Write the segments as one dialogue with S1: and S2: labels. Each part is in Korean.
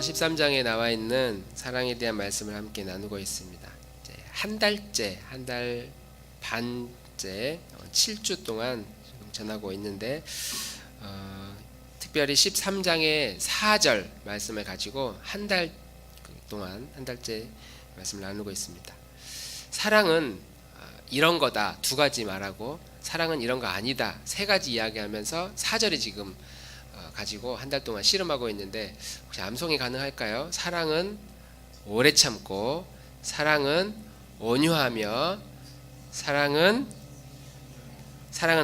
S1: 13장에 나와 있는 사랑에 대한 말씀을 함께 나누고 있습니다. 이제 한 달 반째 7주 동안 지금 전하고 있는데 특별히 13장의 4절 말씀을 가지고 한 달 동안 한 달째 말씀을 나누고 있습니다. 사랑은 이런 거다 두 가지 말하고 사랑은 이런 거 아니다 세 가지 이야기하면서 4절이 지금 가지고 한 달 동안 씨름하고 있는데 혹시 암송이 가능할까요? 사랑은 오래 참고 사랑은 온유하며 사랑은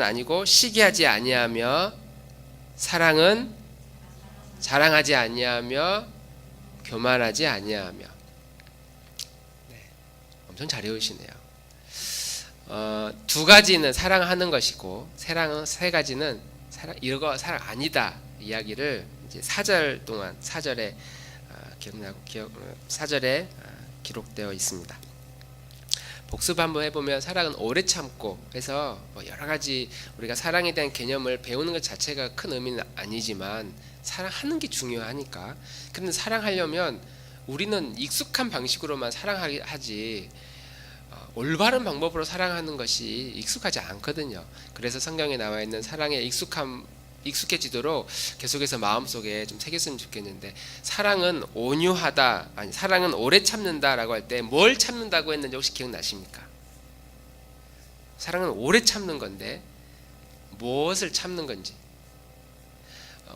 S1: 아니고 시기하지 아니하며 사랑은 자랑하지 아니하며 교만하지 아니하며. 네, 엄청 잘 외우시네요. 두 가지는 사랑하는 것이고 세 가지는 이거 사랑 아니다 이야기를 이제 4절 동안 4절에 기록되어 있습니다. 복습 한번 해보면 사랑은 오래 참고 해서 여러 가지 우리가 사랑에 대한 개념을 배우는 것 자체가 큰 의미는 아니지만 사랑하는 게 중요하니까. 근데 사랑하려면 우리는 익숙한 방식으로만 사랑하지 올바른 방법으로 사랑하는 것이 익숙하지 않거든요. 그래서 성경에 나와 있는 사랑에 익숙해지도록 계속해서 마음속에 좀 새겼으면 좋겠는데, 사랑은 온유하다, 아니 사랑은 오래 참는다라고 할 때 뭘 참는다고 했는지 혹시 기억나십니까? 사랑은 오래 참는 건데 무엇을 참는 건지.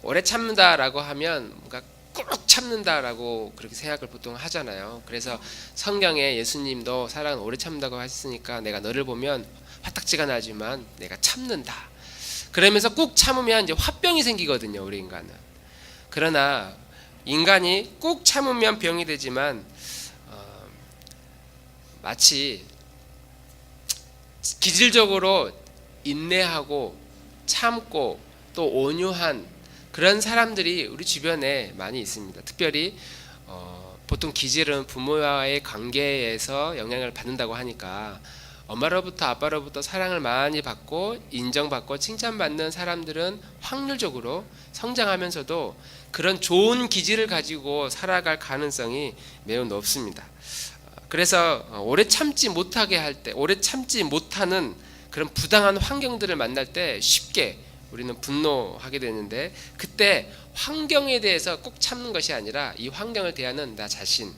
S1: 오래 참는다라고 하면 뭔가 꾹 참는다라고 그렇게 생각을 보통 하잖아요. 그래서 성경에 예수님도 사랑은 오래 참는다고 하셨으니까 내가 너를 보면 화딱지가 나지만 내가 참는다. 그러면서 꾹 참으면 이제 화병이 생기거든요, 우리 인간은. 그러나 인간이 꾹 참으면 병이 되지만 마치 기질적으로 인내하고 참고 또 온유한 그런 사람들이 우리 주변에 많이 있습니다. 특별히 보통 기질은 부모와의 관계에서 영향을 받는다고 하니까 엄마로부터 아빠로부터 사랑을 많이 받고 인정받고 칭찬받는 사람들은 확률적으로 성장하면서도 그런 좋은 기질을 가지고 살아갈 가능성이 매우 높습니다. 그래서 오래 참지 못하게 할 때, 오래 참지 못하는 그런 부당한 환경들을 만날 때 쉽게 우리는 분노하게 되는데, 그때 환경에 대해서 꼭 참는 것이 아니라 이 환경을 대하는 나 자신,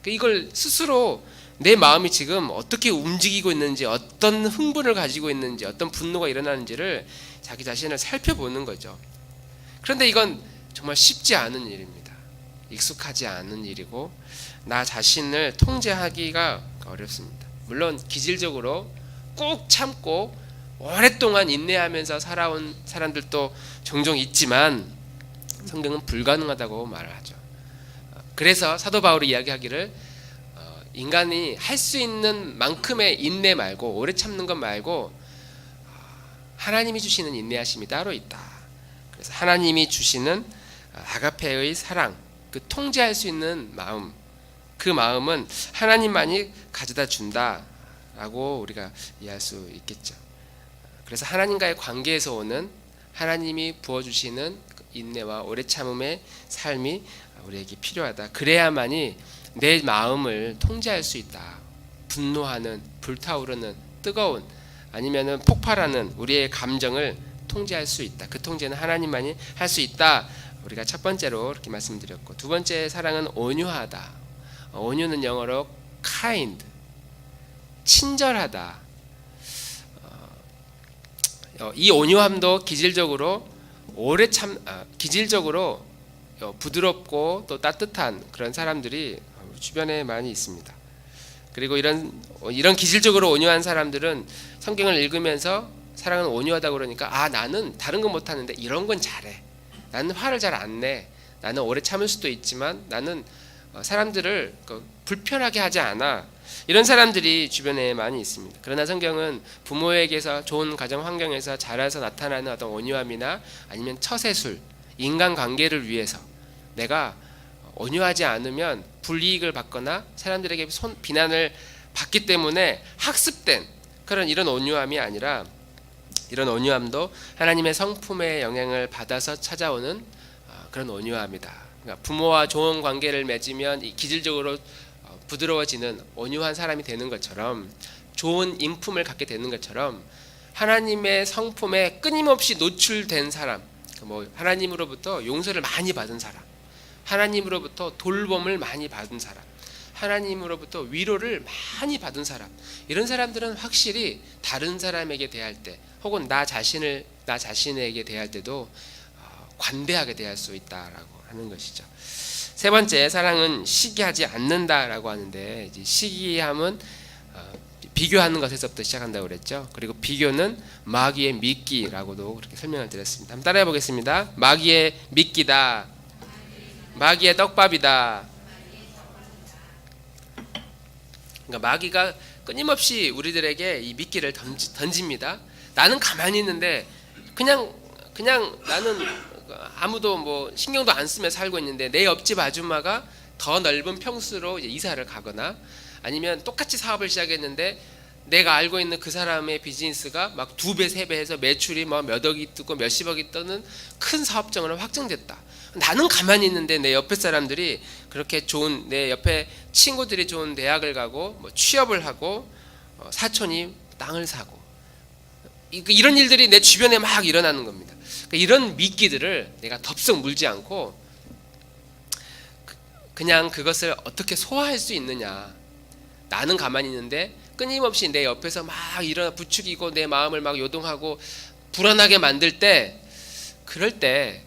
S1: 이걸 스스로 내 마음이 지금 어떻게 움직이고 있는지, 어떤 흥분을 가지고 있는지, 어떤 분노가 일어나는지를 자기 자신을 살펴보는 거죠. 그런데 이건 정말 쉽지 않은 일입니다. 익숙하지 않은 일이고 나 자신을 통제하기가 어렵습니다. 물론 기질적으로 꾹 참고 오랫동안 인내하면서 살아온 사람들도 종종 있지만 성경은 불가능하다고 말을 하죠. 그래서 사도 바울이 이야기하기를 인간이 할 수 있는 만큼의 인내 말고, 오래 참는 것 말고 하나님이 주시는 인내하심이 따로 있다. 그래서 하나님이 주시는 아가페의 사랑, 그 통제할 수 있는 마음, 그 마음은 하나님만이 가져다 준다라고 우리가 이해할 수 있겠죠. 그래서 하나님과의 관계에서 오는 하나님이 부어주시는 인내와 오래 참음의 삶이 우리에게 필요하다. 그래야만이 내 마음을 통제할 수 있다. 분노하는, 불타오르는, 뜨거운, 아니면은 폭발하는 우리의 감정을 통제할 수 있다. 그 통제는 하나님만이 할 수 있다. 우리가 첫 번째로 이렇게 말씀드렸고, 두 번째 사랑은 온유하다. 온유는 영어로 kind, 친절하다. 이 온유함도 기질적으로 기질적으로 부드럽고 또 따뜻한 그런 사람들이 주변에 많이 있습니다. 그리고 이런 기질적으로 온유한 사람들은 성경을 읽으면서 사랑은 온유하다고 그러니까 나는 다른 건 못하는데 이런 건 잘해. 나는 화를 잘 안 내. 나는 오래 참을 수도 있지만 나는 사람들을 불편하게 하지 않아. 이런 사람들이 주변에 많이 있습니다. 그러나 성경은 부모에게서 좋은 가정 환경에서 자라서 나타나는 어떤 온유함이나 아니면 처세술, 인간관계를 위해서 내가 온유하지 않으면 불이익을 받거나 사람들에게 비난을 받기 때문에 학습된 이런 온유함이 아니라, 이런 온유함도 하나님의 성품의 영향을 받아서 찾아오는 그런 온유함이다. 그러니까 부모와 좋은 관계를 맺으면 기질적으로 부드러워지는 온유한 사람이 되는 것처럼, 좋은 인품을 갖게 되는 것처럼, 하나님의 성품에 끊임없이 노출된 사람, 뭐 하나님으로부터 용서를 많이 받은 사람, 하나님으로부터 돌봄을 많이 받은 사람, 하나님으로부터 위로를 많이 받은 사람, 이런 사람들은 확실히 다른 사람에게 대할 때, 혹은 나 자신에게 대할 때도 관대하게 대할 수 있다라고 하는 것이죠. 세 번째, 사랑은 시기하지 않는다라고 하는데, 이제 시기함은 비교하는 것에서부터 시작한다고 그랬죠. 그리고 비교는 마귀의 미끼라고도 그렇게 설명을 드렸습니다. 한번 따라해 보겠습니다. 마귀의 미끼다, 마귀의 떡밥이다. 그러니까 마귀가 끊임없이 우리들에게 이 미끼를 던집니다. 나는 가만히 있는데 그냥 나는 아무도 뭐 신경도 안 쓰며 살고 있는데, 내 옆집 아줌마가 더 넓은 평수로 이제 이사를 가거나, 아니면 똑같이 사업을 시작했는데 내가 알고 있는 그 사람의 비즈니스가 막 2배, 3배 해서 매출이 뭐 몇 억이 뜨고 몇십억이 뜨는 큰 사업장으로 확정됐다. 나는 가만히 있는데 내 옆에 사람들이 그렇게 좋은, 내 옆에 친구들이 좋은 대학을 가고 뭐 취업을 하고, 사촌이 땅을 사고, 이런 일들이 내 주변에 막 일어나는 겁니다. 그러니까 이런 미끼들을 내가 덥석 물지 않고 그냥 그것을 어떻게 소화할 수 있느냐. 나는 가만히 있는데 끊임없이 내 옆에서 막 일어나 부추기고 내 마음을 막 요동하고 불안하게 만들 때, 그럴 때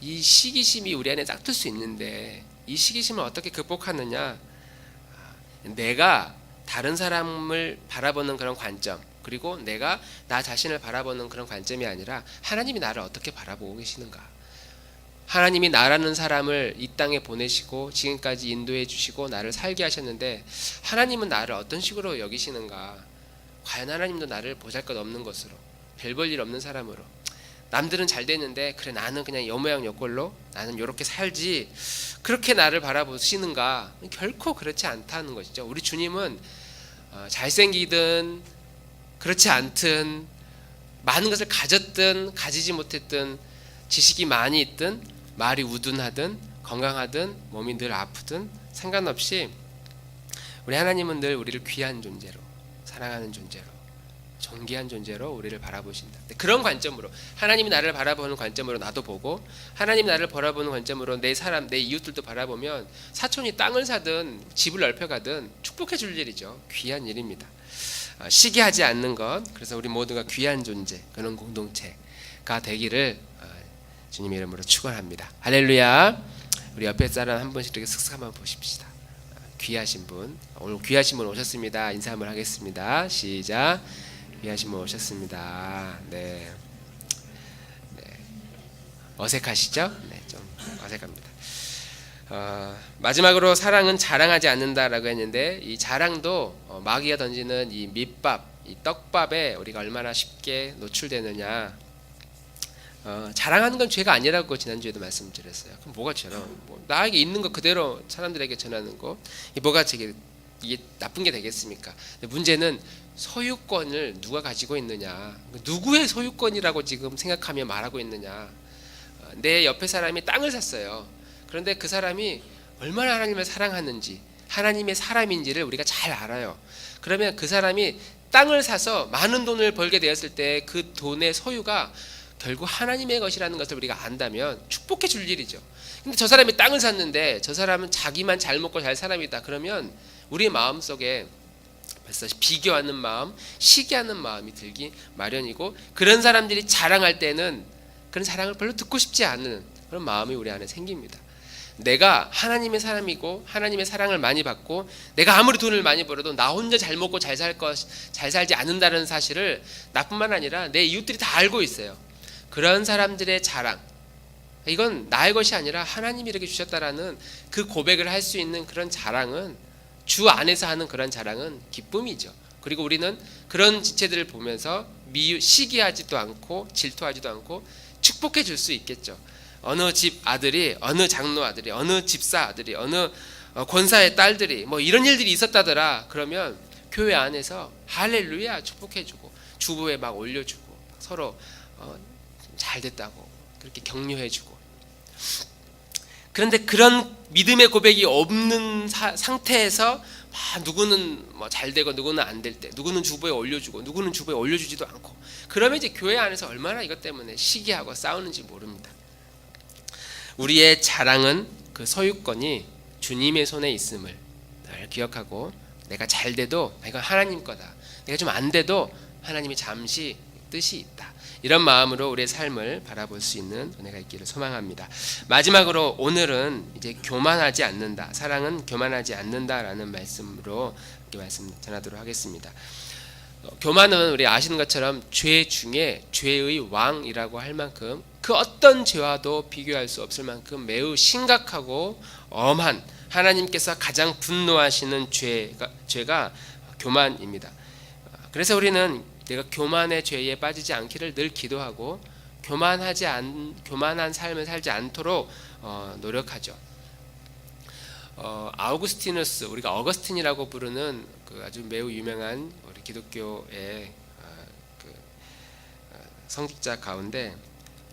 S1: 이 시기심이 우리 안에 싹틀 수 있는데, 이 시기심을 어떻게 극복하느냐. 내가 다른 사람을 바라보는 그런 관점, 그리고 내가 나 자신을 바라보는 그런 관점이 아니라 하나님이 나를 어떻게 바라보고 계시는가. 하나님이 나라는 사람을 이 땅에 보내시고 지금까지 인도해 주시고 나를 살게 하셨는데, 하나님은 나를 어떤 식으로 여기시는가. 과연 하나님도 나를 보잘것없는 것으로, 별 볼 일 없는 사람으로, 남들은 잘 됐는데 그래 나는 그냥 요 모양 요 꼴로 나는 요렇게 살지, 그렇게 나를 바라보시는가. 결코 그렇지 않다는 것이죠. 우리 주님은 잘생기든 그렇지 않든, 많은 것을 가졌든 가지지 못했든, 지식이 많이 있든 말이 우둔하든 건강하든 몸이 늘 아프든 상관없이 우리 하나님은 늘 우리를 귀한 존재로, 사랑하는 존재로, 존귀한 존재로 우리를 바라보신다. 그런 관점으로, 하나님이 나를 바라보는 관점으로 나도 보고, 하나님이 나를 바라보는 관점으로 내 사람, 내 이웃들도 바라보면, 사촌이 땅을 사든 집을 넓혀가든 축복해 줄 일이죠. 귀한 일입니다. 시기하지 않는 것, 그래서 우리 모두가 귀한 존재, 그런 공동체가 되기를 주님의 이름으로 축원합니다. 할렐루야. 우리 옆에 사람 한 분씩 이렇게 쓱쓱 한번 보십시다. 귀하신 분, 오늘 귀하신 분 오셨습니다. 인사 한번 하겠습니다. 시작. 귀하신 분 오셨습니다. 네. 어색하시죠? 네, 좀 어색합니다. 마지막으로 사랑은 자랑하지 않는다라고 했는데, 이 자랑도 마귀가 던지는 이 밑밥, 이 떡밥에 우리가 얼마나 쉽게 노출되느냐. 자랑하는 건 죄가 아니라고 지난주에도 말씀드렸어요. 그럼 뭐가 죄로? 나에게 있는 거 그대로 사람들에게 전하는 거, 뭐가 이게 나쁜 게 되겠습니까? 근데 문제는 소유권을 누가 가지고 있느냐, 누구의 소유권이라고 지금 생각하며 말하고 있느냐. 내 옆에 사람이 땅을 샀어요. 그런데 그 사람이 얼마나 하나님을 사랑하는지, 하나님의 사람인지를 우리가 잘 알아요. 그러면 그 사람이 땅을 사서 많은 돈을 벌게 되었을 때 그 돈의 소유가 결국 하나님의 것이라는 것을 우리가 안다면 축복해 줄 일이죠. 근데 저 사람이 땅을 샀는데 저 사람은 자기만 잘 먹고 잘 사람이다. 그러면 우리 마음속에 벌써 비교하는 마음, 시기하는 마음이 들기 마련이고, 그런 사람들이 자랑할 때는 그런 자랑을 별로 듣고 싶지 않은 그런 마음이 우리 안에 생깁니다. 내가 하나님의 사람이고 하나님의 사랑을 많이 받고, 내가 아무리 돈을 많이 벌어도 나 혼자 잘 먹고 잘 살지 않는다는 사실을 나뿐만 아니라 내 이웃들이 다 알고 있어요. 그런 사람들의 자랑, 이건 나의 것이 아니라 하나님이 이렇게 주셨다라는 그 고백을 할 수 있는 그런 자랑은, 주 안에서 하는 그런 자랑은 기쁨이죠. 그리고 우리는 그런 지체들을 보면서 시기하지도 않고 질투하지도 않고 축복해 줄 수 있겠죠. 어느 집 아들이, 어느 장로 아들이, 어느 집사 아들이, 어느 권사의 딸들이 뭐 이런 일들이 있었다더라. 그러면 교회 안에서 할렐루야 축복해주고 주부에 막 올려주고 서로 잘 됐다고 그렇게 격려해주고, 그런데 그런 믿음의 고백이 없는 상태에서 누구는 뭐 잘 되고 누구는 안 될 때, 누구는 주보에 올려주고 누구는 주보에 올려주지도 않고, 그러면 이제 교회 안에서 얼마나 이것 때문에 시기하고 싸우는지 모릅니다. 우리의 자랑은 그 소유권이 주님의 손에 있음을 늘 기억하고, 내가 잘 돼도 이건 하나님 거다, 내가 좀 안 돼도 하나님이 잠시 뜻이 있다, 이런 마음으로 우리의 삶을 바라볼 수 있는 은혜가 있기를 소망합니다. 마지막으로 오늘은 이제 교만하지 않는다, 사랑은 교만하지 않는다라는 말씀으로 이렇게 말씀 전하도록 하겠습니다. 교만은 우리 아시는 것처럼 죄 중에 죄의 왕이라고 할 만큼, 그 어떤 죄와도 비교할 수 없을 만큼 매우 심각하고 엄한, 하나님께서 가장 분노하시는 죄가 교만입니다. 그래서 우리는 내가 교만의 죄에 빠지지 않기를 늘 기도하고, 교만한 삶을 살지 않도록 노력하죠. 아우구스티누스, 우리가 어거스틴이라고 부르는 그 아주 매우 유명한 우리 기독교의 성직자 가운데,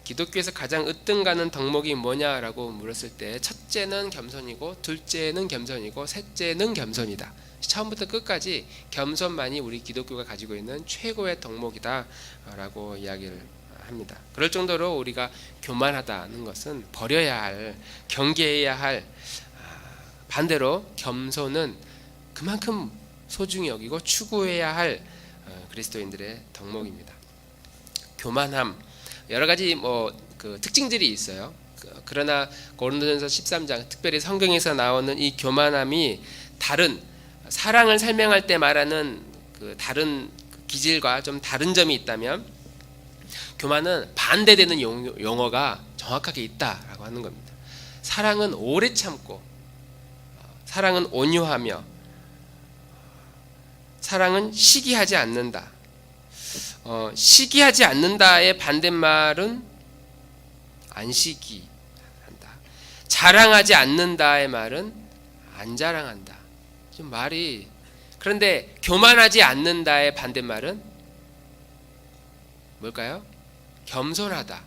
S1: 기독교에서 가장 으뜸가는 덕목이 뭐냐라고 물었을 때 첫째는 겸손이고, 둘째는 겸손이고, 셋째는 겸손이다. 처음부터 끝까지 겸손만이 우리 기독교가 가지고 있는 최고의 덕목이다 라고 이야기를 합니다. 그럴 정도로 우리가 교만하다는 것은 버려야 할, 경계해야 할, 반대로 겸손은 그만큼 소중히 여기고 추구해야 할 그리스도인들의 덕목입니다. 교만함, 여러 가지 그 특징들이 있어요. 그러나 고린도전서 13장, 특별히 성경에서 나오는 이 교만함이 다른 사랑을 설명할 때 말하는 그 다른 기질과 좀 다른 점이 있다면, 교만은 반대되는 용어가 정확하게 있다라고 하는 겁니다. 사랑은 오래 참고, 사랑은 온유하며, 사랑은 시기하지 않는다. 시기하지 않는다의 반대말은 안 시기한다. 자랑하지 않는다의 말은 안 자랑한다. 좀 말이, 그런데 교만하지 않는다의 반대말은 뭘까요? 겸손하다.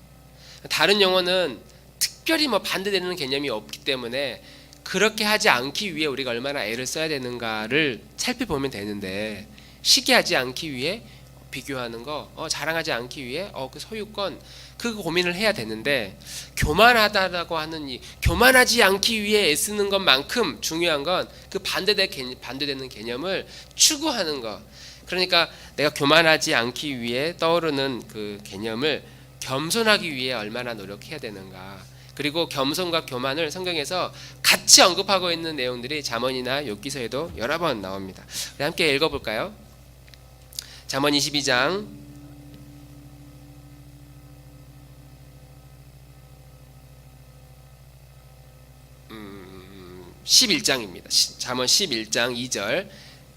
S1: 다른 용어는 특별히 반대되는 개념이 없기 때문에 그렇게 하지 않기 위해 우리가 얼마나 애를 써야 되는가를 살펴보면 되는데, 시기하지 않기 위해 비교하는 거, 자랑하지 않기 위해 그 소유권, 그 고민을 해야 되는데, 교만하다라고 하는 이 교만하지 않기 위해 애쓰는 것만큼 중요한 건 그 반대되는 개념을 추구하는 것. 그러니까 내가 교만하지 않기 위해 떠오르는 그 개념을 겸손하기 위해 얼마나 노력해야 되는가. 그리고 겸손과 교만을 성경에서 같이 언급하고 있는 내용들이 잠언이나 욥기서에도 여러 번 나옵니다. 우리 함께 읽어볼까요? 잠언 22장 11장입니다. 잠언 11장 2절,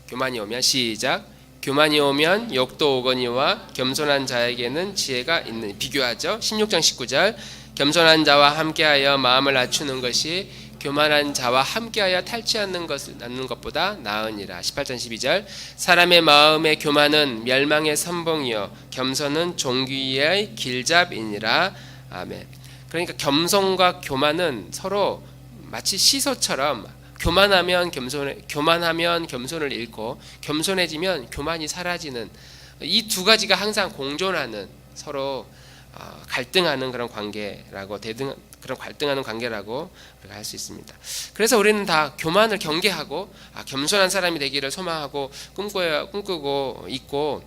S1: 교만이 오면, 시작. 교만이 오면 욕도 오거니와 겸손한 자에게는 지혜가 있는. 비교하죠. 16장 19절, 겸손한 자와 함께하여 마음을 낮추는 것이 교만한 자와 함께하여 탈취하는 것보다 나으니라. 18장 12절, 사람의 마음의 교만은 멸망의 선봉이요 겸손은 종귀의 길잡이니라. 아멘. 그러니까 겸손과 교만은 서로 마치 시소처럼, 교만하면 겸손을 잃고, 겸손해지면 교만이 사라지는, 이 두 가지가 항상 공존하는, 서로 갈등하는 그런 관계라고, 그런 갈등하는 관계라고 우리가 할 수 있습니다. 그래서 우리는 다 교만을 경계하고 겸손한 사람이 되기를 소망하고 꿈꾸고 있고,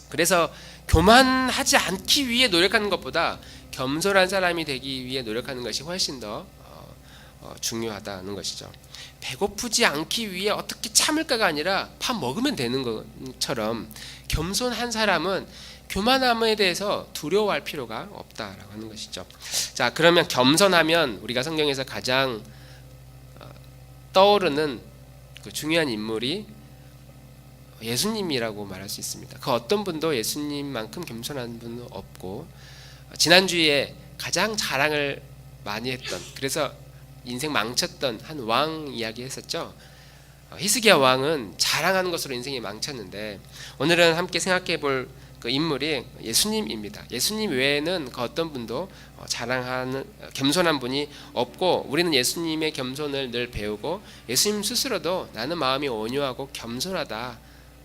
S1: 그래서 교만하지 않기 위해 노력하는 것보다 겸손한 사람이 되기 위해 노력하는 것이 훨씬 더 중요하다는 것이죠. 배고프지 않기 위해 어떻게 참을까가 아니라 밥 먹으면 되는 것처럼, 겸손한 사람은 교만함에 대해서 두려워할 필요가 없다라고 하는 것이죠. 자, 그러면 겸손하면 우리가 성경에서 가장 떠오르는 그 중요한 인물이 예수님이라고 말할 수 있습니다. 그 어떤 분도 예수님만큼 겸손한 분은 없고, 지난주에 가장 자랑을 많이 했던, 그래서 인생 망쳤던 한 왕 이야기 했었죠. 히스기야 왕은 자랑하는 것으로 인생이 망쳤는데, 오늘은 함께 생각해 볼 그 그 인물이 예수님입니다. 예수님 외에는 그 어떤 분도 자랑하는 겸손한 분이 없고, 우리는 예수님의 겸손을 늘 배우고 예수님 스스로도 나는 마음이 온유하고 겸손하다,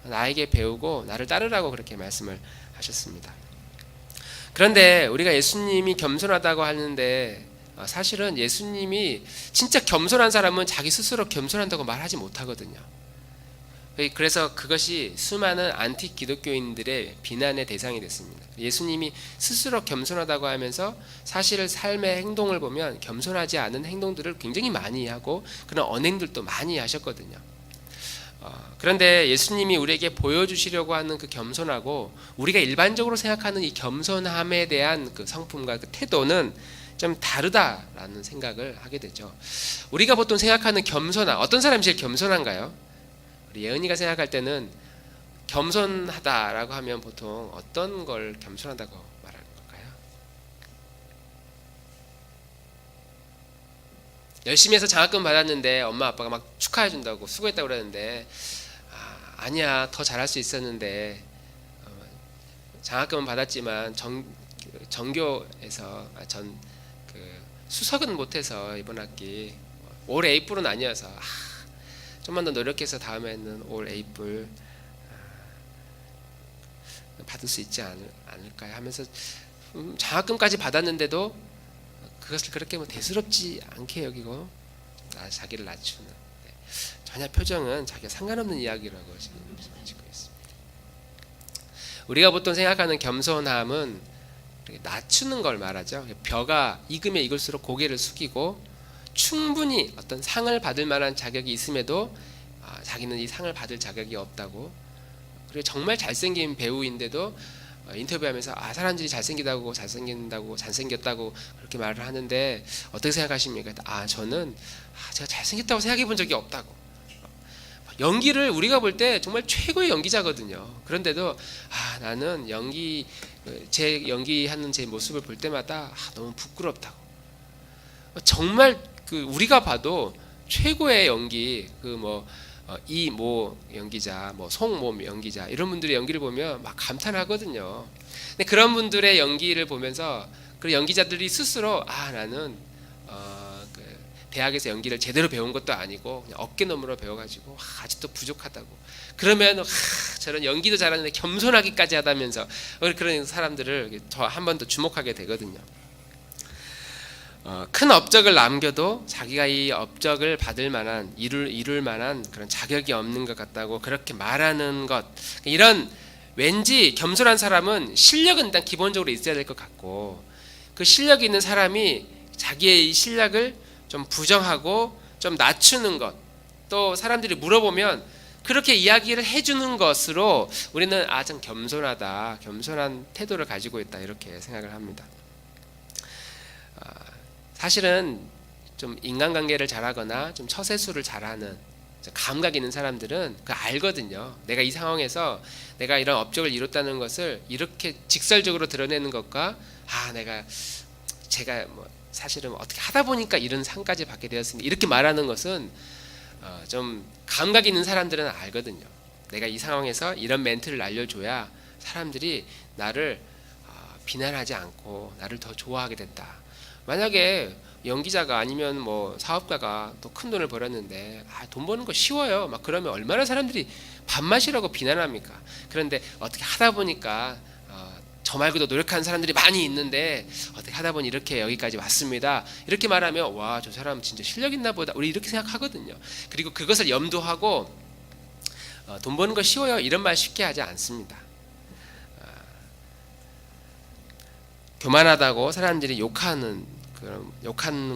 S1: 나에게 배우고 나를 따르라고 그렇게 말씀을 하셨습니다. 그런데 우리가 예수님이 겸손하다고 하는데 사실은 예수님이 진짜 겸손한 사람은 자기 스스로 겸손한다고 말하지 못하거든요. 그래서 그것이 수많은 안티 기독교인들의 비난의 대상이 됐습니다. 예수님이 스스로 겸손하다고 하면서 사실 삶의 행동을 보면 겸손하지 않은 행동들을 굉장히 많이 하고 그런 언행들도 많이 하셨거든요. 그런데 예수님이 우리에게 보여주시려고 하는 그 겸손하고 우리가 일반적으로 생각하는 이 겸손함에 대한 그 성품과 그 태도는 좀 다르다라는 생각을 하게 되죠. 우리가 보통 생각하는 겸손함, 어떤 사람이 제일 겸손한가요? 우리 예은이가 생각할 때는 겸손하다라고 하면 보통 어떤 걸 겸손하다고 말하는 걸까요? 열심히 해서 장학금 받았는데 엄마 아빠가 막 축하해 준다고 수고했다고 그러는데 아니야, 더 잘할 수 있었는데 장학금은 받았지만 전교에서 수석은 못해서 이번 학기 올 A뿔은 아니어서 좀만 더 노력해서 다음에는 올 A뿔 받을 수 있지 않을까요 하면서 장학금까지 받았는데도 그것을 그렇게 대수롭지 않게 여기고 자기를 낮추는, 전혀 표정은 자기가 상관없는 이야기라고 지금 짓고 있습니다. 우리가 보통 생각하는 겸손함은 낮추는 걸 말하죠. 벼가 익으면 익을수록 고개를 숙이고 충분히 어떤 상을 받을 만한 자격이 있음에도 자기는 이 상을 받을 자격이 없다고, 그리고 정말 잘생긴 배우인데도 인터뷰하면서 사람들이 잘생기다고 잘생겼다고 그렇게 말을 하는데 어떻게 생각하십니까? 저는 제가 잘생겼다고 생각해 본 적이 없다고. 연기를 우리가 볼 때 정말 최고의 연기자거든요. 그런데도 나는 제 연기하는 제 모습을 볼 때마다 너무 부끄럽다고. 정말 우리가 봐도 최고의 연기, 이모 연기자, 송모 연기자, 이런 분들의 연기를 보면 막 감탄하거든요. 근데 그런 분들의 연기를 보면서 그 연기자들이 스스로 나는 대학에서 연기를 제대로 배운 것도 아니고 그냥 어깨너머로 배워가지고 아직도 부족하다고. 그러면 저런 연기도 잘하는데 겸손하기까지 하다면서 그런 사람들을 한 번 더 주목하게 되거든요. 큰 업적을 남겨도 자기가 이 업적을 받을 만한 이룰 만한 그런 자격이 없는 것 같다고 그렇게 말하는 것, 이런 왠지 겸손한 사람은 실력은 일단 기본적으로 있어야 될 것 같고, 그 실력이 있는 사람이 자기의 이 실력을 좀 부정하고 좀 낮추는 것, 또 사람들이 물어보면 그렇게 이야기를 해주는 것으로 우리는 좀 겸손하다, 겸손한 태도를 가지고 있다, 이렇게 생각을 합니다. 사실은 좀 인간관계를 잘하거나 좀 처세술을 잘하는 감각 있는 사람들은 알거든요. 내가 이 상황에서 내가 이런 업적을 이뤘다는 것을 이렇게 직설적으로 드러내는 것과 제가 사실은 어떻게 하다 보니까 이런 상까지 받게 되었습니다, 이렇게 말하는 것은 좀 감각 있는 사람들은 알거든요. 내가 이 상황에서 이런 멘트를 알려줘야 사람들이 나를 비난하지 않고 나를 더 좋아하게 된다. 만약에 연기자가 아니면 사업가가 또 큰 돈을 벌었는데 돈 버는 거 쉬워요, 막 그러면 얼마나 사람들이 밥맛이라고 비난합니까? 그런데 어떻게 하다 보니까 저 말고도 노력하는 사람들이 많이 있는데 어떻게 하다 보니 이렇게 여기까지 왔습니다, 이렇게 말하면 저 사람 진짜 실력 있나 보다, 우리 이렇게 생각하거든요. 그리고 그것을 염두하고 돈 버는 거 쉬워요, 이런 말 쉽게 하지 않습니다. 교만하다고 사람들이 욕하는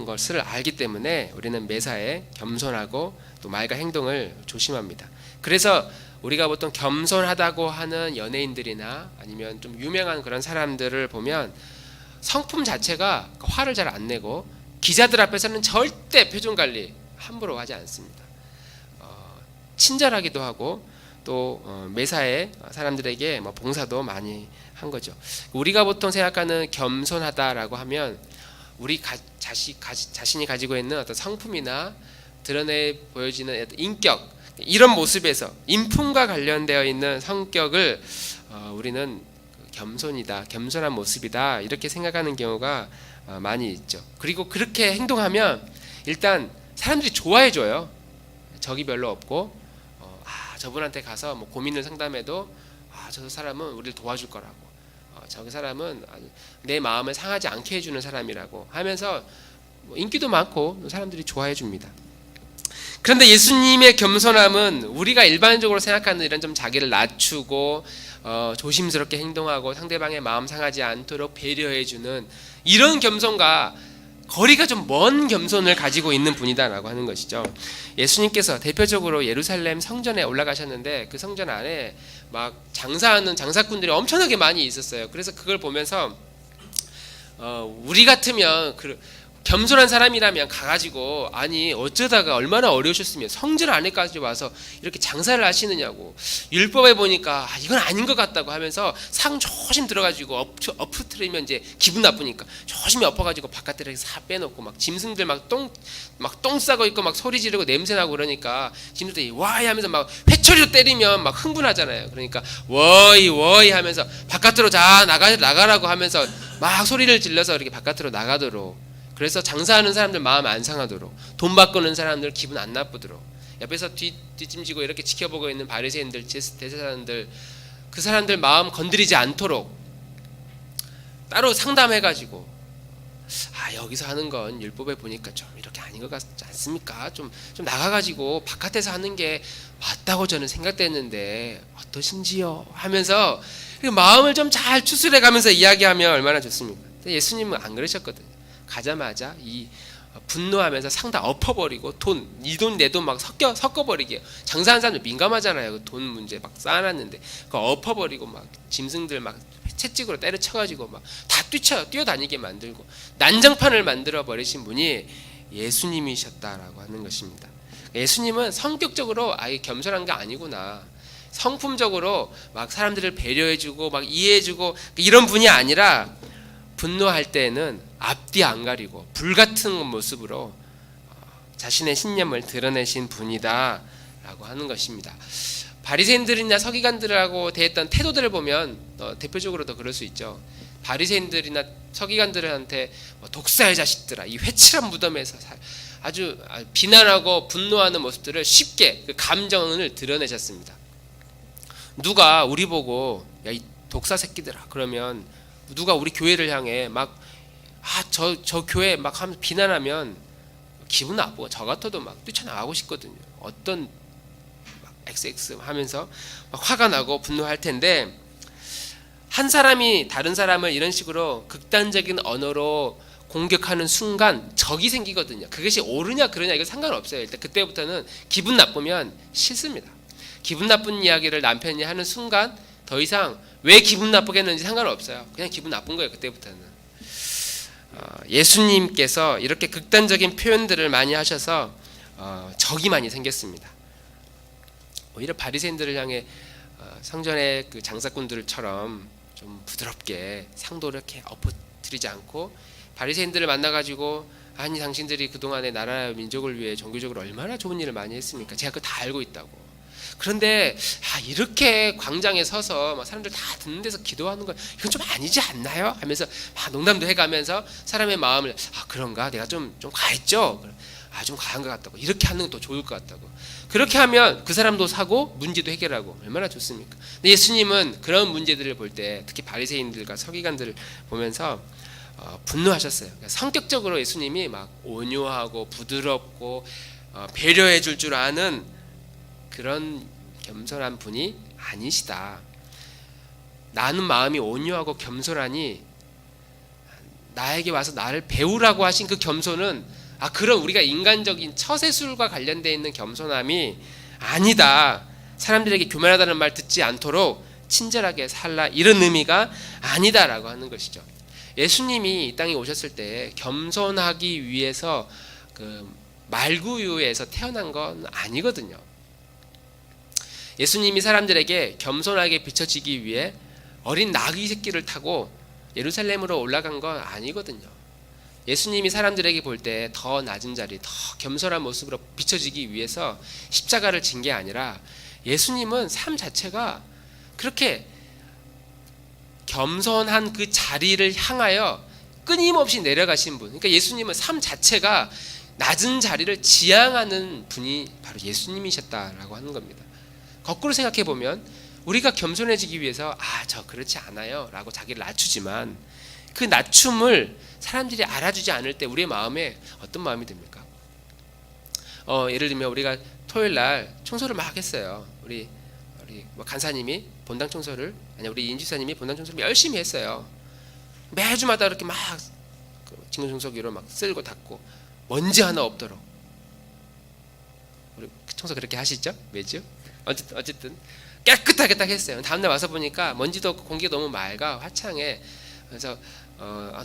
S1: 것을 알기 때문에 우리는 매사에 겸손하고 또 말과 행동을 조심합니다. 그래서 우리가 보통 겸손하다고 하는 연예인들이나 아니면 좀 유명한 그런 사람들을 보면 성품 자체가 화를 잘 안 내고 기자들 앞에서는 절대 표정 관리 함부로 하지 않습니다. 친절하기도 하고 또 매사에 사람들에게 봉사도 많이 한 거죠. 우리가 보통 생각하는 겸손하다라고 하면 우리 자신이 가지고 있는 어떤 성품이나 드러내 보여지는 어떤 인격, 이런 모습에서 인품과 관련되어 있는 성격을 우리는 겸손이다, 겸손한 모습이다 이렇게 생각하는 경우가 많이 있죠. 그리고 그렇게 행동하면 일단 사람들이 좋아해줘요. 적이 별로 없고 저분한테 가서 뭐 고민을 상담해도 저 사람은 우리를 도와줄 거라고, 저 사람은 내 마음을 상하지 않게 해주는 사람이라고 하면서 뭐 인기도 많고 사람들이 좋아해 줍니다. 그런데 예수님의 겸손함은 우리가 일반적으로 생각하는 이런 좀 자기를 낮추고 조심스럽게 행동하고 상대방의 마음 상하지 않도록 배려해주는 이런 겸손과 거리가 좀 먼 겸손을 가지고 있는 분이다라고 하는 것이죠. 예수님께서 대표적으로 예루살렘 성전에 올라가셨는데 그 성전 안에 막 장사하는 장사꾼들이 엄청나게 많이 있었어요. 그래서 그걸 보면서 우리 같으면 겸손한 사람이라면 가가지고 아니 어쩌다가 얼마나 어려우셨으면 성전 안에까지 와서 이렇게 장사를 하시느냐고, 율법에 보니까 이건 아닌 것 같다고 하면서 상 조심 들어가지고 엎어뜨리면 이제 기분 나쁘니까 조심히 엎어가지고 바깥에 사 빼놓고 막 짐승들 막 똥 싸고 있고 막 소리 지르고 냄새나고 그러니까 짐승들이 와이 하면서 막 회초리로 때리면 막 흥분하잖아요. 그러니까 워이 워이 하면서 바깥으로 나가라고 하면서 막 소리를 질러서 이렇게 바깥으로 나가도록, 그래서 장사하는 사람들 마음 안 상하도록, 돈 바꾸는 사람들 기분 안 나쁘도록, 옆에서 뒷짐지고 이렇게 지켜보고 있는 바리새인들, 대제사장들, 그 사람들 마음 건드리지 않도록 따로 상담해가지고 여기서 하는 건 율법에 보니까 좀 이렇게 아닌 것 같지 않습니까? 좀 나가가지고 바깥에서 하는 게 맞다고 저는 생각됐는데 어떠신지요? 하면서 마음을 좀 잘 추스려가면서 이야기하면 얼마나 좋습니까? 예수님은 안 그러셨거든요. 가자마자 이 분노하면서 상 다 엎어버리고 이 돈 내 돈 막 섞어버리게, 장사하는 사람들 민감하잖아요. 그 돈 문제 막 쌓아놨는데 그거 엎어버리고 막 짐승들 막 채찍으로 때려쳐가지고 막 다 뛰어다니게 만들고 난장판을 만들어 버리신 분이 예수님이셨다라고 하는 것입니다. 예수님은 성격적으로 아예 겸손한 게 아니구나, 성품적으로 막 사람들을 배려해주고 막 이해해주고 이런 분이 아니라 분노할 때에는 앞뒤 안 가리고 불같은 모습으로 자신의 신념을 드러내신 분이다 라고 하는 것입니다. 바리새인들이나 서기관들하고 대했던 태도들을 보면 대표적으로도 그럴 수 있죠. 바리새인들이나 서기관들한테 독사의 자식들아, 이 회칠한 무덤에서 아주 비난하고 분노하는 모습들을 쉽게 그 감정을 드러내셨습니다. 누가 우리 보고 야 이 독사 새끼들아 그러면 누가 우리 교회를 향해 막 저 교회 막 하면서 비난하면 기분 나쁘고 저 같아도 막 뛰쳐나가고 싶거든요. 어떤 막 XX 하면서 막 화가 나고 분노할 텐데, 한 사람이 다른 사람을 이런 식으로 극단적인 언어로 공격하는 순간 적이 생기거든요. 그것이 옳으냐 그러냐 이거 상관없어요. 일단 그때부터는 기분 나쁘면 싫습니다. 기분 나쁜 이야기를 남편이 하는 순간 더 이상 왜 기분 나쁘게 했는지 상관없어요. 그냥 기분 나쁜 거예요. 그때부터는. 예수님께서 이렇게 극단적인 표현들을 많이 하셔서 적이 많이 생겼습니다. 오히려 바리새인들을 향해 성전의 그 장사꾼들처럼 좀 부드럽게 상도를 이렇게 엎어뜨리지 않고, 바리새인들을 만나가지고 아니 당신들이 그동안에 나라 민족을 위해 종교적으로 얼마나 좋은 일을 많이 했습니까? 제가 그거 다 알고 있다고. 그런데 이렇게 광장에 서서 막 사람들 다 듣는 데서 기도하는 건 이건 좀 아니지 않나요? 하면서 막 농담도 해가면서 사람의 마음을 그런가? 내가 좀 과했죠? 좀 과한 것 같다고. 이렇게 하는 것도 좋을 것 같다고. 그렇게 하면 그 사람도 사고 문제도 해결하고 얼마나 좋습니까? 근데 예수님은 그런 문제들을 볼 때 특히 바리새인들과 서기관들을 보면서 분노하셨어요. 그러니까 성격적으로 예수님이 막 온유하고 부드럽고 배려해 줄 줄 아는 그런 겸손한 분이 아니시다. 나는 마음이 온유하고 겸손하니 나에게 와서 나를 배우라고 하신 그 겸손은 그런 우리가 인간적인 처세술과 관련되어 있는 겸손함이 아니다. 사람들에게 교만하다는 말 듣지 않도록 친절하게 살라, 이런 의미가 아니다라고 하는 것이죠. 예수님이 이 땅에 오셨을 때 겸손하기 위해서 그 말구유에서 태어난 건 아니거든요. 예수님이 사람들에게 겸손하게 비춰지기 위해 어린 나귀 새끼를 타고 예루살렘으로 올라간 건 아니거든요. 예수님이 사람들에게 볼 때 더 낮은 자리, 더 겸손한 모습으로 비춰지기 위해서 십자가를 진 게 아니라, 예수님은 삶 자체가 그렇게 겸손한 그 자리를 향하여 끊임없이 내려가신 분. 그러니까 예수님은 삶 자체가 낮은 자리를 지향하는 분이 바로 예수님이셨다라고 하는 겁니다. 거꾸로 생각해 보면 우리가 겸손해지기 위해서 저 그렇지 않아요 라고 자기를 낮추지만 그 낮춤을 사람들이 알아주지 않을 때 우리의 마음에 어떤 마음이 듭니까? 예를 들면 우리가 토요일날 청소를 막 했어요. 우리 간사님이 본당 청소를, 우리 인지사님이 본당 청소를 열심히 했어요. 매주마다 이렇게 막 진공청소기로 막 쓸고 닦고 먼지 하나 없도록. 우리 청소 그렇게 하시죠? 매주? 어쨌든 깨끗하게 딱 했어요. 다음날 와서 보니까 먼지도 없고 공기가 너무 맑아 화창해. 그래서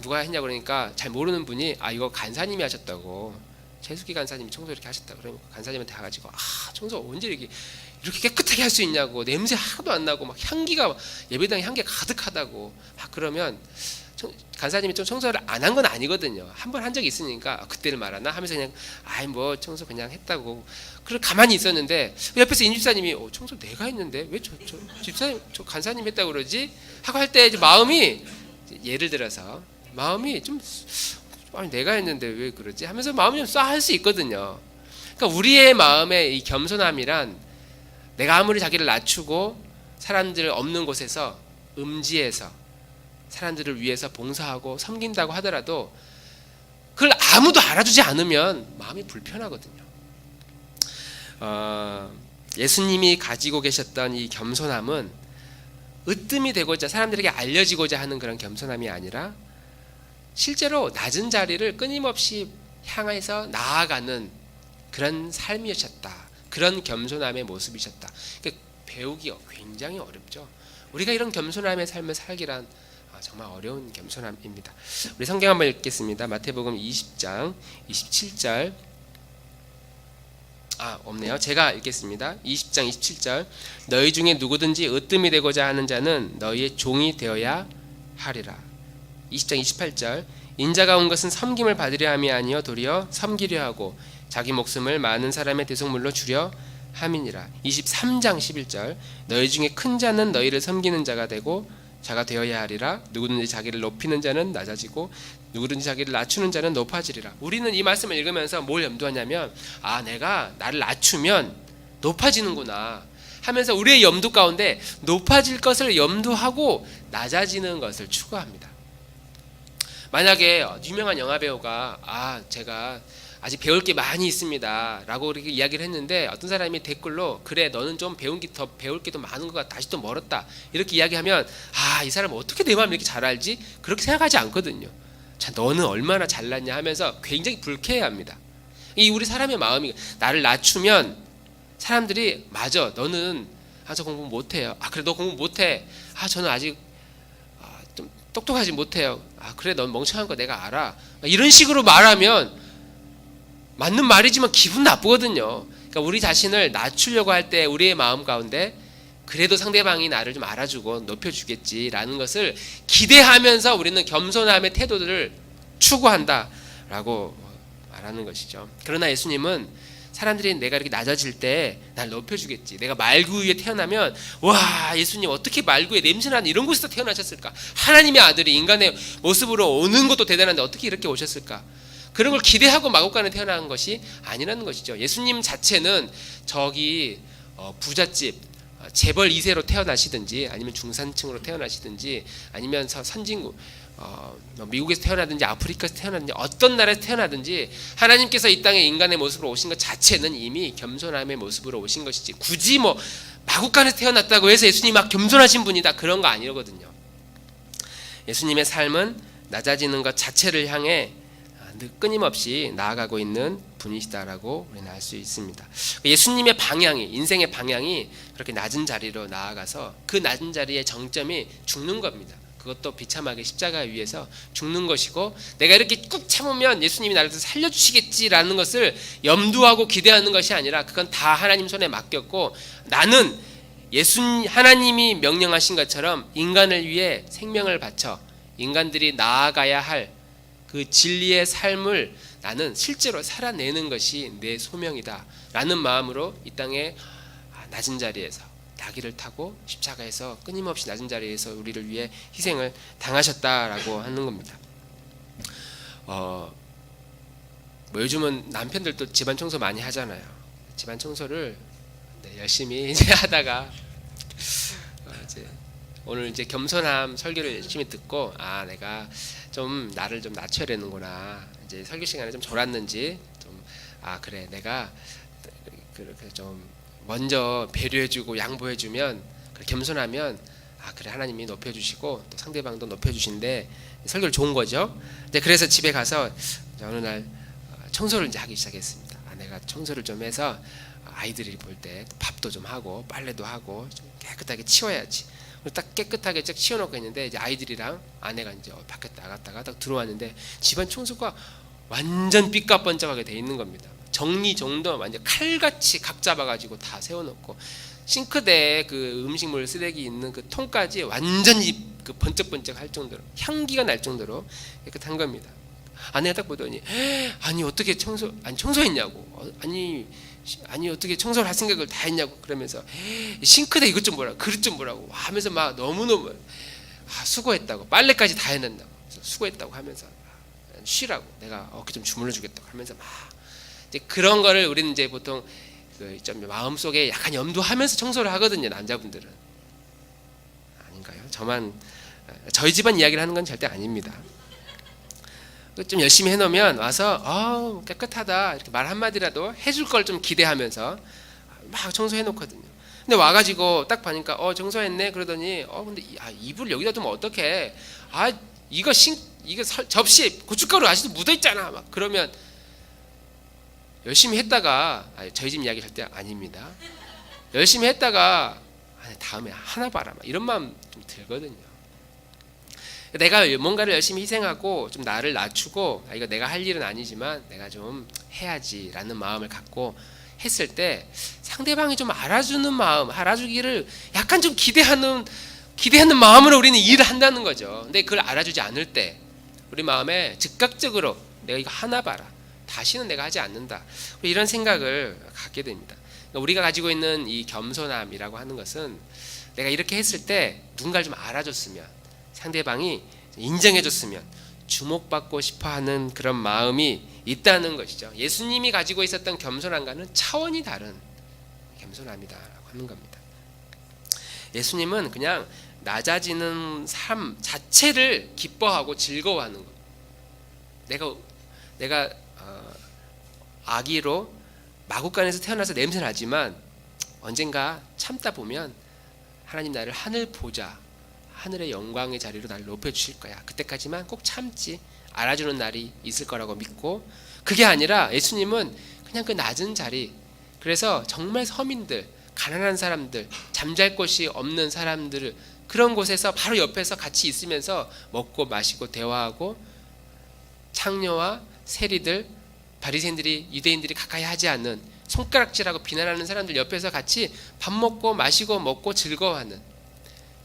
S1: 누가 했냐고 그러니까 잘 모르는 분이 이거 간사님이 하셨다고, 최수기 간사님이 청소 이렇게 하셨다. 그러니까 간사님한테 가가지고 청소 언제 이렇게 깨끗하게 할 수 있냐고, 냄새 하나도 안 나고 막 향기가 예배당에 향기가 가득하다고 그러면 간사님이 좀 청소를 안 한 건 아니거든요. 한 번 한 적이 있으니까 그때를 말하나 하면서 그냥 뭐 청소 그냥 했다고 그걸 가만히 있었는데 옆에서 인집사님이 청소 내가 했는데 왜 저 집사님 저 간사님 했다고 그러지? 하고 할 때 마음이, 예를 들어서 마음이 좀 내가 했는데 왜 그러지? 하면서 마음이 좀 싸할 수 있거든요. 그러니까 우리의 마음의 이 겸손함이란 내가 아무리 자기를 낮추고 사람들 없는 곳에서 음지에서 사람들을 위해서 봉사하고 섬긴다고 하더라도 그걸 아무도 알아주지 않으면 마음이 불편하거든요. 예수님이 가지고 계셨던 이 겸손함은 으뜸이 되고자 사람들에게 알려지고자 하는 그런 겸손함이 아니라 실제로 낮은 자리를 끊임없이 향해서 나아가는 그런 삶이셨다. 그런 겸손함의 모습이셨다. 그러니까 배우기가 굉장히 어렵죠. 우리가 이런 겸손함의 삶을 살기란 정말 어려운 겸손함입니다. 우리 성경 한번 읽겠습니다. 마태복음 20장 27절. 없네요. 제가 읽겠습니다. 20장 27절. 너희 중에 누구든지 으뜸이 되고자 하는 자는 너희의 종이 되어야 하리라. 20장 28절. 인자가 온 것은 섬김을 받으려 함이 아니요 도리어 섬기려 하고 자기 목숨을 많은 사람의 대속물로 주려 함이니라. 23장 11절. 너희 중에 큰 자는 너희를 섬기는 자가 되고 자가 되어야 하리라. 누구든지 자기를 높이는 자는 낮아지고 누구든지 자기를 낮추는 자는 높아지리라. 우리는 이 말씀을 읽으면서 뭘 염두하냐면 내가 나를 낮추면 높아지는구나 하면서 우리의 염두 가운데 높아질 것을 염두하고 낮아지는 것을 추구합니다. 만약에 유명한 영화배우가 제가 아직 배울 게 많이 있습니다 라고 이렇게 이야기를 했는데 어떤 사람이 댓글로 그래 너는 좀 배울 게 더 많은 것 같다, 아직도 멀었다 이렇게 이야기하면 이 사람 어떻게 내 마음을 이렇게 잘 알지? 그렇게 생각하지 않거든요. 자, 너는 얼마나 잘났냐 하면서 굉장히 불쾌해합니다. 이 우리 사람의 마음이, 나를 낮추면 사람들이 맞아 너는 저 공부 못해요. 그래 너 공부 못해. 저는 아직 좀 똑똑하지 못해요. 그래 넌 멍청한 거 내가 알아. 이런 식으로 말하면 맞는 말이지만 기분 나쁘거든요. 그러니까 우리 자신을 낮추려고 할 때 우리의 마음 가운데 그래도 상대방이 나를 좀 알아주고 높여주겠지라는 것을 기대하면서 우리는 겸손함의 태도들을 추구한다라고 말하는 것이죠. 그러나 예수님은 사람들이 내가 이렇게 낮아질 때 날 높여주겠지. 내가 말구 위에 태어나면 와 예수님 어떻게 말구에 냄새나는 이런 곳에서 태어나셨을까? 하나님의 아들이 인간의 모습으로 오는 것도 대단한데 어떻게 이렇게 오셨을까? 그런 걸 기대하고 마곡간에 태어난 것이 아니라는 것이죠. 예수님 자체는 저기 부잣집 재벌 2세로 태어나시든지 아니면 중산층으로 태어나시든지 아니면 선진국 미국에서 태어나든지 아프리카에서 태어나든지 어떤 나라에서 태어나든지 하나님께서 이 땅에 인간의 모습으로 오신 것 자체는 이미 겸손함의 모습으로 오신 것이지 굳이 마국간에서 태어났다고 해서 예수님이 막 겸손하신 분이다 그런 거 아니거든요. 예수님의 삶은 낮아지는 것 자체를 향해 끊임없이 나아가고 있는 분이시다라고 우리는 알 수 있습니다. 예수님의 방향이, 인생의 방향이 그렇게 낮은 자리로 나아가서 그 낮은 자리의 정점이 죽는 겁니다. 그것도 비참하게 십자가 위에서 죽는 것이고 내가 이렇게 꾹 참으면 예수님이 나를 살려주시겠지라는 것을 염두하고 기대하는 것이 아니라 그건 다 하나님 손에 맡겼고 나는 하나님이 명령하신 것처럼 인간을 위해 생명을 바쳐 인간들이 나아가야 할 그 진리의 삶을 나는 실제로 살아내는 것이 내 소명이다 라는 마음으로 이 땅에 낮은 자리에서 자기를 타고 십자가에서 끊임없이 낮은 자리에서 우리를 위해 희생을 당하셨다라고 하는 겁니다. 뭐 요즘은 남편들도 집안 청소 많이 하잖아요. 집안 청소를 열심히 이제 하다가 이제 오늘 이제 겸손함 설교를 열심히 듣고 내가 좀 나를 좀 낮춰야 되는구나. 이제 설교 시간에 좀 졸았는지 좀 그래 내가 그렇게 좀 먼저 배려해주고 양보해주면 겸손하면 그래 하나님이 높여주시고 또 상대방도 높여주신데 설교를 좋은 거죠. 그래서 집에 가서 어느 날 청소를 이제 하기 시작했습니다. 내가 청소를 좀 해서 아이들이 볼 때 밥도 좀 하고 빨래도 하고 좀 깨끗하게 치워야지. 딱 깨끗하게 쫙 치워놓고 있는데 이제 아이들이랑 아내가 이제 밖에 나갔다가 딱 들어왔는데 집안 청소가 완전 삐까뻔쩍하게 돼 있는 겁니다. 정리정돈 완전 칼같이 각 잡아가지고 다 세워놓고 싱크대에 그 음식물 쓰레기 있는 그 통까지 완전히 그 번쩍번쩍할 정도로 향기가 날 정도로 깨끗한 겁니다. 아내가 딱 보더니 아니 어떻게 청소했냐고 아니 어떻게 청소를 할 생각을 다 했냐고 그러면서 싱크대 이것 좀 보라고 그릇 좀 보라고 하면서 막 너무너무 수고했다고 빨래까지 다 해낸다고 수고했다고 하면서 쉬라고 내가 어깨 좀 주물러 주겠다고 하면서 막 이제 그런 거를 우리는 이제 보통 좀 마음속에 약간 염두하면서 청소를 하거든요. 남자분들은 아닌가요? 저희 집안 이야기를 하는 건 절대 아닙니다. 좀 열심히 해놓으면 와서 깨끗하다 이렇게 말 한마디라도 해줄 걸 좀 기대하면서 막 청소해놓거든요. 근데 와가지고 딱 보니까 청소했네 그러더니 근데 이불 여기다 두면 어떡해? 이거 접시 고춧가루 아직도 묻어있잖아 막 그러면 열심히 했다가 저희 집 이야기 절대 아닙니다. 열심히 했다가 다음에 하나 봐라 막 이런 마음 좀 들거든요. 내가 뭔가를 열심히 희생하고 좀 나를 낮추고 이거 내가 할 일은 아니지만 내가 좀 해야지라는 마음을 갖고 했을 때 상대방이 좀 알아주는 마음, 알아주기를 약간 좀 기대하는 마음으로 우리는 일을 한다는 거죠. 근데 그걸 알아주지 않을 때 우리 마음에 즉각적으로 내가 이거 하나 봐라. 다시는 내가 하지 않는다. 이런 생각을 갖게 됩니다. 우리가 가지고 있는 이 겸손함이라고 하는 것은 내가 이렇게 했을 때 누군가를 좀 알아줬으면 상대방이 인정해줬으면 주목받고 싶어하는 그런 마음이 있다는 것이죠. 예수님이 가지고 있었던 겸손함과는 차원이 다른 겸손함이다라고 하는 겁니다. 예수님은 그냥 낮아지는 삶 자체를 기뻐하고 즐거워하는 겁니다. 내가 아기로 마구간에서 태어나서 냄새 나지만 언젠가 참다 보면 하나님 나를 하늘 보좌 하늘의 영광의 자리로 나를 높여주실 거야. 그때까지만 꼭 참지. 알아주는 날이 있을 거라고 믿고 그게 아니라 예수님은 그냥 그 낮은 자리 그래서 정말 서민들 가난한 사람들 잠잘 곳이 없는 사람들 그런 곳에서 바로 옆에서 같이 있으면서 먹고 마시고 대화하고 창녀와 세리들 바리새인들이 유대인들이 가까이 하지 않는 손가락질하고 비난하는 사람들 옆에서 같이 밥 먹고 마시고 먹고 즐거워하는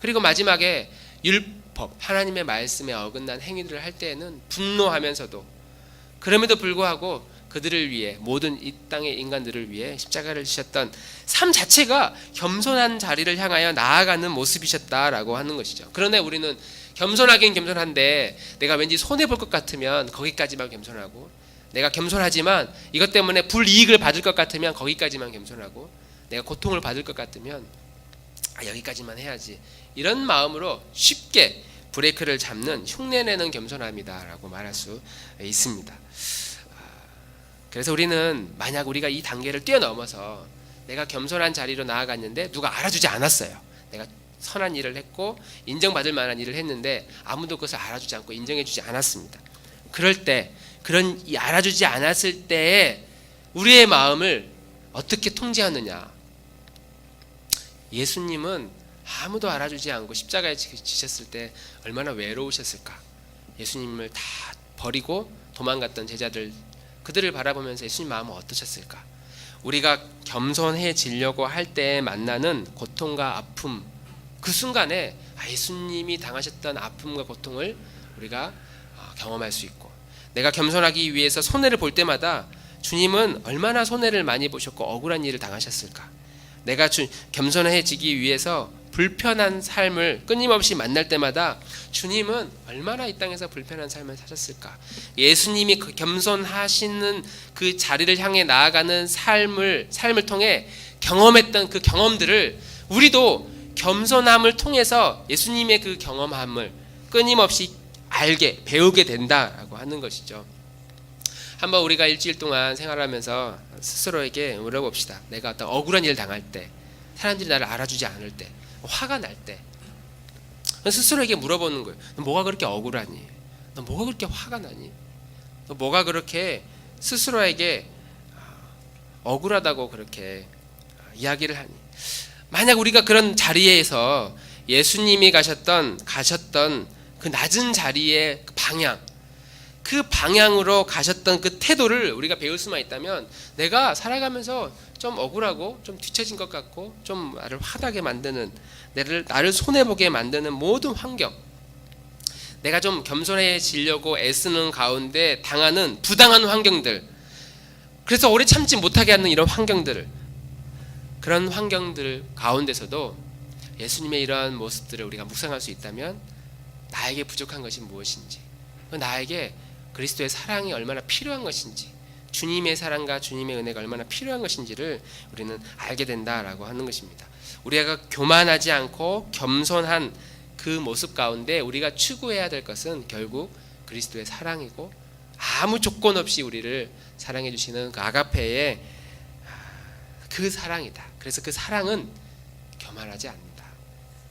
S1: 그리고 마지막에 율법 하나님의 말씀에 어긋난 행위들을 할 때에는 분노하면서도 그럼에도 불구하고 그들을 위해 모든 이 땅의 인간들을 위해 십자가를 지셨던 삶 자체가 겸손한 자리를 향하여 나아가는 모습이셨다라고 하는 것이죠. 그런데 우리는 겸손하긴 겸손한데 내가 왠지 손해볼 것 같으면 거기까지만 겸손하고 내가 겸손하지만 이것 때문에 불이익을 받을 것 같으면 거기까지만 겸손하고 내가 고통을 받을 것 같으면 여기까지만 해야지 이런 마음으로 쉽게 브레이크를 잡는 흉내내는 겸손함이다라고 말할 수 있습니다. 그래서 우리는 만약 우리가 이 단계를 뛰어넘어서 내가 겸손한 자리로 나아갔는데 누가 알아주지 않았어요. 내가 선한 일을 했고 인정받을 만한 일을 했는데 아무도 그것을 알아주지 않고 인정해주지 않았습니다. 그럴 때 그런 이 알아주지 않았을 때에 우리의 마음을 어떻게 통제하느냐. 예수님은 아무도 알아주지 않고 십자가에 지셨을 때 얼마나 외로우셨을까. 예수님을 다 버리고 도망갔던 제자들 그들을 바라보면서 예수님 마음은 어떠셨을까. 우리가 겸손해지려고 할 때 만나는 고통과 아픔 그 순간에 예수님이 당하셨던 아픔과 고통을 우리가 경험할 수 있고 내가 겸손하기 위해서 손해를 볼 때마다 주님은 얼마나 손해를 많이 보셨고 억울한 일을 당하셨을까. 내가 겸손해지기 위해서 불편한 삶을 끊임없이 만날 때마다 주님은 얼마나 이 땅에서 불편한 삶을 사셨을까? 예수님이 그 겸손하시는 그 자리를 향해 나아가는 삶을 통해 경험했던 그 경험들을 우리도 겸손함을 통해서 예수님의 그 경험함을 끊임없이 배우게 된다라고 하는 것이죠. 한번 우리가 일주일 동안 생활하면서 스스로에게 물어봅시다. 내가 어떤 억울한 일 당할 때, 사람들이 나를 알아주지 않을 때, 화가 날 때 스스로에게 물어보는 거예요. 너 뭐가 그렇게 억울하니? 너 뭐가 그렇게 화가 나니? 너 뭐가 그렇게 스스로에게 억울하다고 그렇게 이야기를 하니? 만약 우리가 그런 자리에서 예수님이 가셨던 그 낮은 자리의 방향, 그 방향으로 가셨던 그 태도를 우리가 배울 수만 있다면 내가 살아가면서 좀 억울하고 좀 뒤처진 것 같고 좀 나를 화나게 만드는, 나를 손해보게 만드는 모든 환경, 내가 좀 겸손해지려고 애쓰는 가운데 당하는 부당한 환경들, 그래서 오래 참지 못하게 하는 이런 환경들을, 그런 환경들 가운데서도 예수님의 이러한 모습들을 우리가 묵상할 수 있다면 나에게 부족한 것이 무엇인지, 나에게 그리스도의 사랑이 얼마나 필요한 것인지, 주님의 사랑과 주님의 은혜가 얼마나 필요한 것인지를 우리는 알게 된다라고 하는 것입니다. 우리가 교만하지 않고 겸손한 그 모습 가운데 우리가 추구해야 될 것은 결국 그리스도의 사랑이고, 아무 조건 없이 우리를 사랑해 주시는 그 아가페의 그 사랑이다. 그래서 그 사랑은 교만하지 않는다.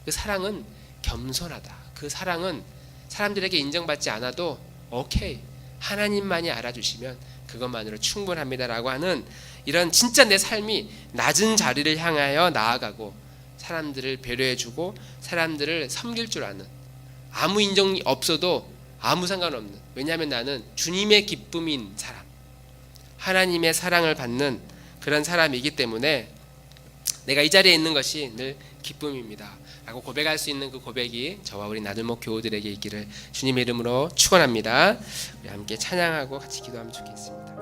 S1: 그 사랑은 겸손하다. 그 사랑은 사람들에게 인정받지 않아도 오케이, 하나님만이 알아주시면 그것만으로 충분합니다라고 하는, 이런 진짜 내 삶이 낮은 자리를 향하여 나아가고 사람들을 배려해주고 사람들을 섬길 줄 아는, 아무 인정이 없어도 아무 상관없는, 왜냐하면 나는 주님의 기쁨인 사람, 하나님의 사랑을 받는 그런 사람이기 때문에 내가 이 자리에 있는 것이 늘 기쁨입니다 라고 고백할 수 있는 그 고백이 저와 우리 나들목 교우들에게 있기를 주님의 이름으로 축원합니다. 우리 함께 찬양하고 같이 기도하면 좋겠습니다.